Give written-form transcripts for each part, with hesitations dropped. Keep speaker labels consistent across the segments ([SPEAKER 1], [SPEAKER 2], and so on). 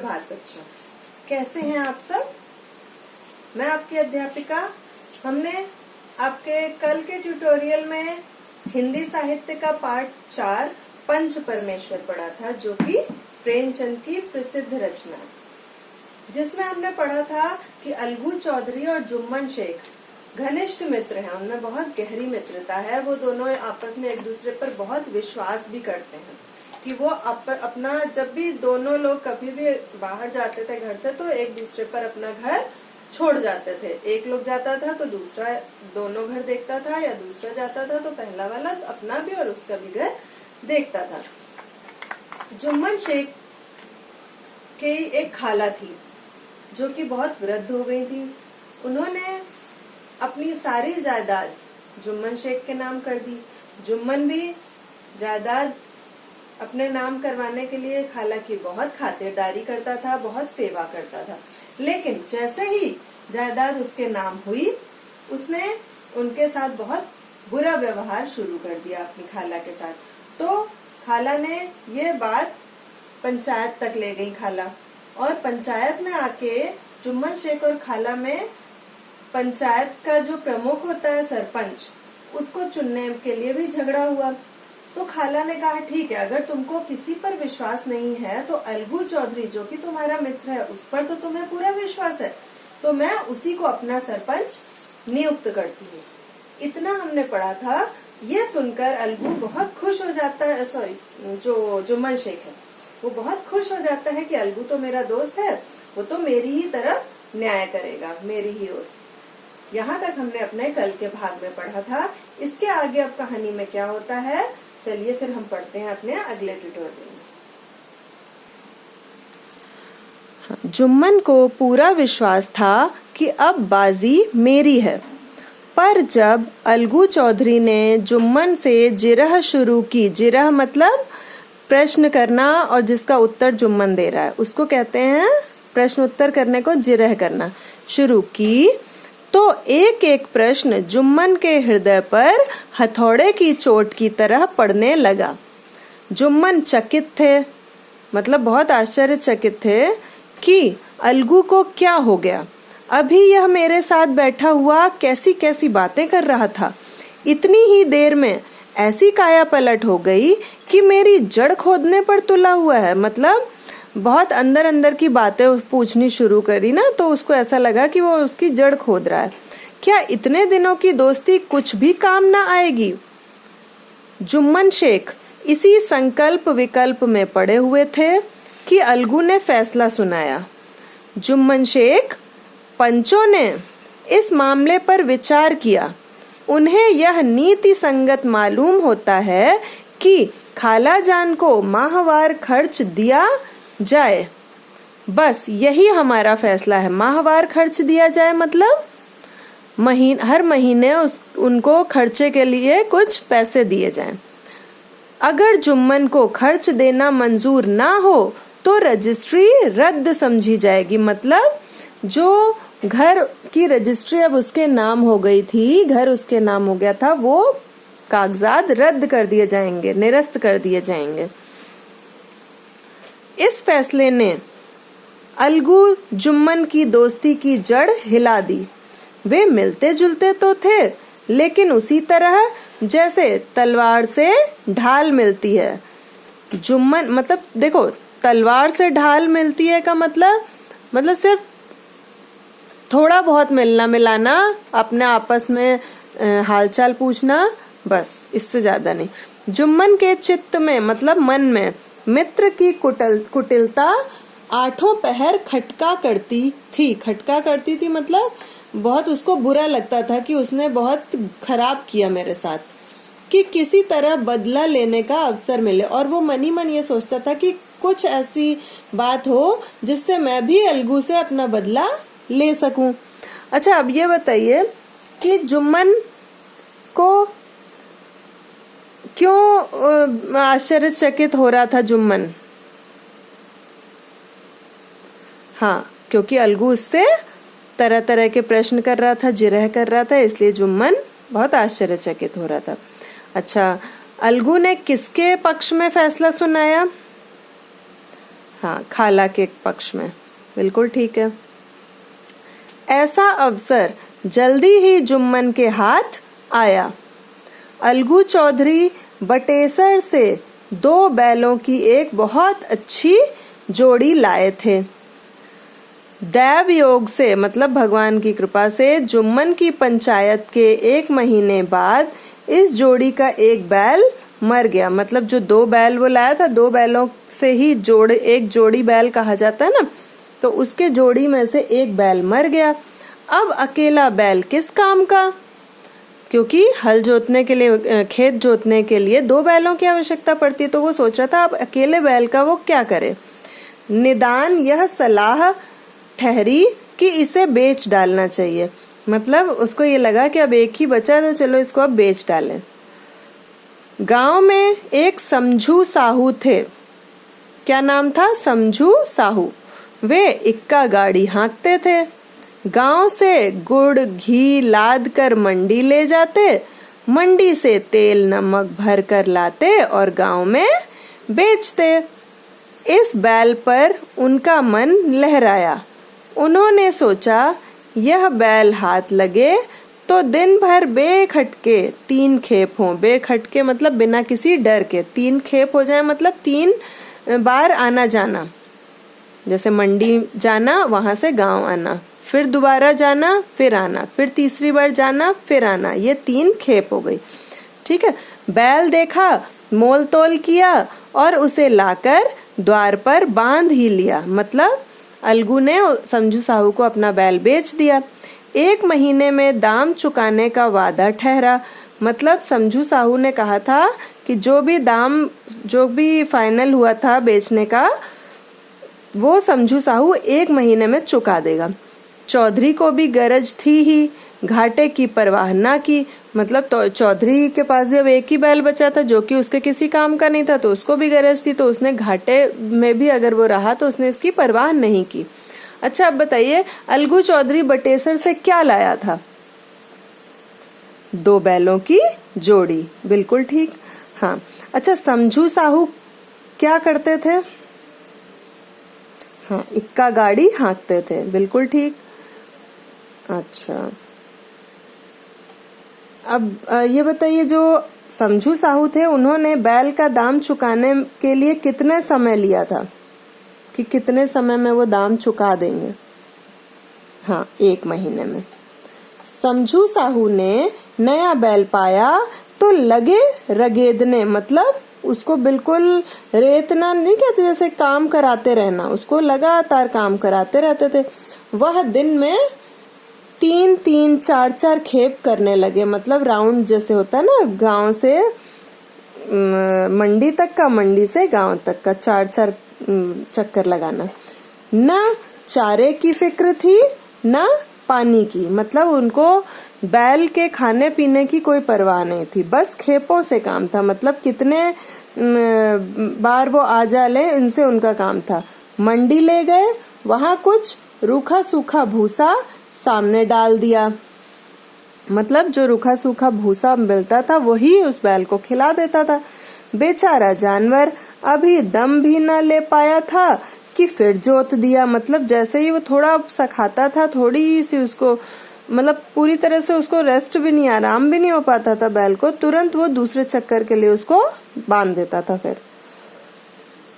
[SPEAKER 1] सुप्रभात बच्चों, कैसे हैं आप सब। मैं आपकी अध्यापिका। हमने आपके कल के ट्यूटोरियल में हिंदी साहित्य का पाठ 4 पंच परमेश्वर पढ़ा था, जो कि प्रेमचंद की प्रसिद्ध रचना, जिसमें हमने पढ़ा था कि अलगू चौधरी और जुम्मन शेख घनिष्ठ मित्र हैं। उनमें बहुत गहरी मित्रता है। वो दोनों आपस में एक दूसरे पर बहुत विश्वास भी करते हैं कि वो अपना जब भी दोनों लोग कभी भी बाहर जाते थे घर से, तो एक दूसरे पर अपना घर छोड़ जाते थे। एक लोग जाता था तो दूसरा दोनों घर देखता था, या दूसरा जाता था तो पहला वाला अपना भी और उसका भी घर देखता था। जुम्मन शेख की एक खाला थी जो कि बहुत वृद्ध हो गई थी। उन्होंने अपनी सारी जायदाद जुम्मन शेख के नाम कर दी। जुम्मन भी जायदाद अपने नाम करवाने के लिए खाला की बहुत खातिरदारी करता था, बहुत सेवा करता था। लेकिन जैसे ही जायदाद उसके नाम हुई, उसने उनके साथ बहुत बुरा व्यवहार शुरू कर दिया अपनी खाला के साथ। तो खाला ने ये बात पंचायत तक ले गई खाला, और पंचायत में आके जुम्मन शेख और खाला में पंचायत का जो प्रमुख होता है सरपंच, उसको चुनने के लिए भी झगड़ा हुआ। तो खाला ने कहा, ठीक है, अगर तुमको किसी पर विश्वास नहीं है तो अलगू चौधरी जो कि तुम्हारा मित्र है, उस पर तो तुम्हें पूरा विश्वास है, तो मैं उसी को अपना सरपंच नियुक्त करती हूँ। इतना हमने पढ़ा था। ये सुनकर अलगू बहुत खुश हो जाता है, जो जुम्मन शेख है वो बहुत खुश हो जाता है कि अलगू तो मेरा दोस्त है, वो तो मेरी ही तरफ न्याय करेगा, मेरी ही ओर। यहाँ तक हमने अपने कल के भाग में पढ़ा था। इसके आगे अब कहानी में क्या होता है, चलिए फिर हम पढ़ते हैं अपने अगले ट्यूटोरियल में। जुम्मन को पूरा विश्वास था कि अब बाजी मेरी है, पर जब अलगू चौधरी ने जुम्मन से जिरह शुरू की, जिरह मतलब प्रश्न करना और जिसका उत्तर जुम्मन दे रहा है उसको कहते हैं प्रश्न उत्तर करने को जिरह करना, शुरू की, तो एक एक प्रश्न जुम्मन के हृदय पर हथौड़े की चोट की तरह पड़ने लगा। जुम्मन चकित थे, मतलब बहुत आश्चर्यचकित थे कि अलगू को क्या हो गया। अभी यह मेरे साथ बैठा हुआ कैसी कैसी बातें कर रहा था, इतनी ही देर में ऐसी काया पलट हो गई कि मेरी जड़ खोदने पर तुला हुआ है। मतलब बहुत अंदर अंदर की बातें पूछनी शुरू करी ना, तो उसको ऐसा लगा कि वो उसकी जड़ खोद रहा है। क्या इतने दिनों की दोस्ती कुछ भी काम ना आएगी। जुम्मन शेख इसी संकल्प विकल्प में पड़े हुए थे कि अलगू ने फैसला सुनाया। जुम्मन शेख पंचों ने इस मामले पर विचार किया। उन्हें यह नीति संगत मालूम होता है कि खाला जान को माहवार खर्च दिया जाए। बस यही हमारा फैसला है, माहवार खर्च दिया जाए, मतलब हर महीने उनको खर्चे के लिए कुछ पैसे दिए जाएं। अगर जुम्मन को खर्च देना मंजूर ना हो तो रजिस्ट्री रद्द समझी जाएगी। मतलब जो घर की रजिस्ट्री अब उसके नाम हो गई थी, घर उसके नाम हो गया था, वो कागजात रद्द कर दिए जाएंगे, निरस्त कर दिए जाएंगे। इस फैसले ने अलगू जुम्मन की दोस्ती की जड़ हिला दी। वे मिलते जुलते तो थे, लेकिन उसी तरह जैसे तलवार से ढाल मिलती है। जुम्मन मतलब देखो, तलवार से ढाल मिलती है का मतलब सिर्फ थोड़ा बहुत मिलना मिलाना, अपने आपस में हालचाल पूछना, बस, इससे ज्यादा नहीं। जुम्मन के चित्त में मतलब मन में मित्र की कुटिलता आठों पहर खटका करती थी, मतलब बहुत उसको बुरा लगता था कि उसने बहुत खराब किया मेरे साथ, कि किसी तरह बदला लेने का अवसर मिले। और वो मन ही मन ये सोचता था कि कुछ ऐसी बात हो जिससे मैं भी अलगू से अपना बदला ले सकूं। अच्छा, अब ये बताइए कि जुम्मन को क्यों आश्चर्यचकित हो रहा था जुम्मन। हाँ, क्योंकि अलगू उससे तरह तरह के प्रश्न कर रहा था, जिरह कर रहा था, इसलिए जुम्मन बहुत आश्चर्यचकित हो रहा था। अच्छा, अलगू ने किसके पक्ष में फैसला सुनाया। हाँ, खाला के पक्ष में, बिल्कुल ठीक है। ऐसा अवसर जल्दी ही जुम्मन के हाथ आया। अलगू चौधरी बटेसर से 2 बैलों की एक बहुत अच्छी जोड़ी लाए थे। दैव योग से मतलब भगवान की कृपा से जुम्मन की पंचायत के 1 महीने बाद इस जोड़ी का एक बैल मर गया। मतलब जो 2 बैल वो लाया था, 2 बैलों से ही एक जोड़ी बैल कहा जाता है ना, तो उसके जोड़ी में से एक बैल मर गया। अब अकेला बैल किस काम का, क्योंकि हल जोतने के लिए, खेत जोतने के लिए 2 बैलों की आवश्यकता पड़ती है। तो वो सोच रहा था अब अकेले बैल का वो क्या करे। निदान यह सलाह ठहरी कि इसे बेच डालना चाहिए। मतलब उसको ये लगा कि अब एक ही बचा, तो चलो इसको अब बेच डालें। गांव में एक समझू साहू थे। क्या नाम था? समझू साहू। वे इक्का गाड़ी हाँकते थे। गांव से गुड़ घी लाद कर मंडी ले जाते, मंडी से तेल नमक भर कर लाते और गांव में बेचते। इस बैल पर उनका मन लहराया। उन्होंने सोचा यह बैल हाथ लगे तो दिन भर बेखटके 3 खेप हों। बेखटके मतलब बिना किसी डर के 3 खेप हो जाए, मतलब 3 बार आना जाना। जैसे मंडी जाना, वहां से गांव आना, फिर दोबारा जाना, फिर आना, फिर तीसरी बार जाना, फिर आना, ये 3 खेप हो गई। ठीक है। बैल देखा, मोल तोल किया और उसे लाकर द्वार पर बांध ही लिया। मतलब अलगू ने समझू साहू को अपना बैल बेच दिया। 1 महीने में दाम चुकाने का वादा ठहरा। मतलब समझू साहू ने कहा था कि जो भी फाइनल हुआ था बेचने का, वो समझू साहू 1 महीने में चुका देगा। चौधरी को भी गरज थी ही, घाटे की परवाह ना की। मतलब तो चौधरी के पास भी अब एक ही बैल बचा था जो कि उसके किसी काम का नहीं था, तो उसको भी गरज थी, तो उसने घाटे में भी अगर वो रहा तो उसने इसकी परवाह नहीं की। अच्छा, अब बताइए अलगू चौधरी बटेसर से क्या लाया था? 2 बैलों की जोड़ी, बिल्कुल ठीक। हाँ, अच्छा, समझू साहू क्या करते थे? हाँ, इक्का गाड़ी हाँकते थे, बिल्कुल ठीक। अच्छा, अब ये बताइए, जो समझू साहू थे उन्होंने बैल का दाम चुकाने के लिए कितने समय लिया था, कि कितने समय में वो दाम चुका देंगे? हाँ, 1 महीने में। समझू साहू ने नया बैल पाया तो लगे रगेदने। मतलब उसको बिल्कुल रेतना नहीं कहते, जैसे काम कराते रहना, उसको लगातार काम कराते रहते थे। वह दिन में 3-3, 4-4 खेप करने लगे। मतलब राउंड जैसे होता है ना, गांव से मंडी तक का, मंडी से गांव तक का 4-4 चक्कर लगाना। ना चारे की फिक्र थी, ना पानी की। मतलब उनको बैल के खाने पीने की कोई परवाह नहीं थी, बस खेपों से काम था। मतलब कितने बार वो आ जा ले, इनसे उनका काम था। मंडी ले गए, वहां कुछ रूखा सूखा भूसा सामने डाल दिया। मतलब जो रूखा सूखा भूसा मिलता था वही उस बैल को खिला देता था। बेचारा जानवर अभी दम भी न ले पाया था कि फिर जोत दिया। मतलब जैसे ही वो थोड़ा सा खाता था, थोड़ी सी उसको, मतलब पूरी तरह से उसको रेस्ट भी नहीं, आराम भी नहीं हो पाता था बैल को, तुरंत वो दूसरे चक्कर के लिए उसको बांध देता था। फिर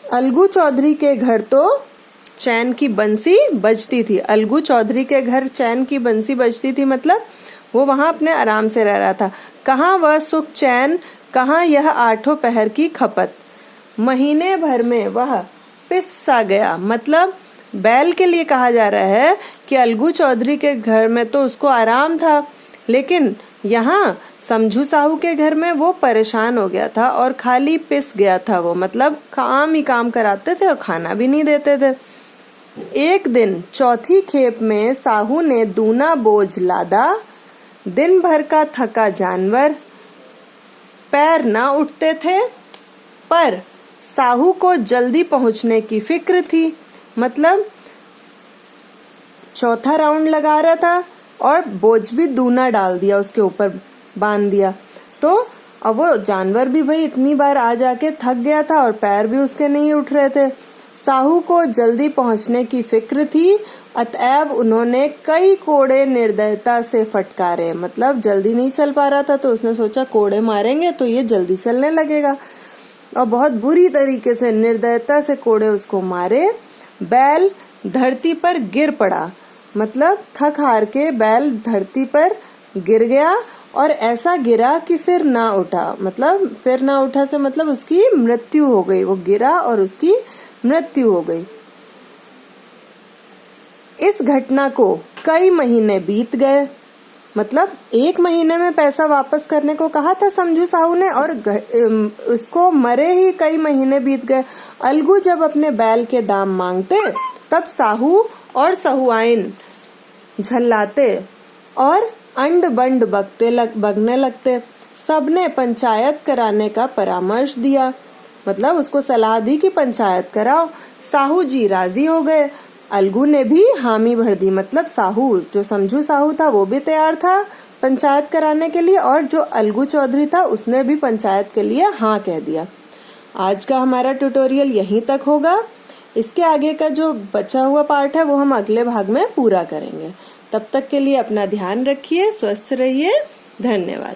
[SPEAKER 1] अलगू चौधरी के घर तो चैन की बंसी बजती थी। अलगू चौधरी के घर चैन की बंसी बजती थी, मतलब वो वहां अपने आराम से रह रहा था। कहाँ वह सुख चैन, कहाँ यह 8 पहर की खपत। महीने भर में वह पिस सा गया। मतलब बैल के लिए कहा जा रहा है कि अलगू चौधरी के घर में तो उसको आराम था, लेकिन यहाँ समझू साहू के घर में वो परेशान हो गया था और खाली पिस गया था वो। मतलब काम ही काम कराते थे और खाना भी नहीं देते थे। एक दिन चौथी खेप में साहू ने दूना बोझ लादा। दिन भर का थका जानवर, पैर ना उठते थे, पर साहू को जल्दी पहुंचने की फिक्र थी। मतलब चौथा राउंड लगा रहा था और बोझ भी दूना डाल दिया, उसके ऊपर बांध दिया। तो अब वो जानवर भी भाई इतनी बार आ जाके थक गया था और पैर भी उसके नहीं उठ रहे थे। साहू को जल्दी पहुंचने की फिक्र थी, अतएव उन्होंने कई कोड़े निर्दयता से फटकारे। मतलब जल्दी नहीं चल पा रहा था तो उसने सोचा कोड़े मारेंगे तो ये जल्दी चलने लगेगा, और बहुत बुरी तरीके से निर्दयता से कोड़े उसको मारे। बैल धरती पर गिर पड़ा, मतलब थक हार के बैल धरती पर गिर गया, और ऐसा गिरा कि फिर ना उठा। मतलब फिर ना उठा से मतलब उसकी मृत्यु हो गई। वो गिरा और उसकी मृत्यु हो गई। इस घटना को कई महीने बीत गए। मतलब 1 महीने में पैसा वापस करने को कहा था समझू साहू ने, और उसको मरे ही कई महीने बीत गए। अलगू जब अपने बैल के दाम मांगते तब साहू और सहुआइन झल्लाते और अंड बंड बगने लगते। सबने पंचायत कराने का परामर्श दिया, मतलब उसको सलाह दी कि पंचायत कराओ। साहू जी राजी हो गए। अलगू ने भी हामी भर दी, मतलब साहू जो समझू साहू था वो भी तैयार था पंचायत कराने के लिए, और जो अलगू चौधरी था उसने भी पंचायत के लिए हाँ कह दिया। आज का हमारा ट्यूटोरियल यहीं तक होगा। इसके आगे का जो बचा हुआ पार्ट है वो हम अगले भाग में पूरा करेंगे। तब तक के लिए अपना ध्यान रखिए, स्वस्थ रहिए। धन्यवाद।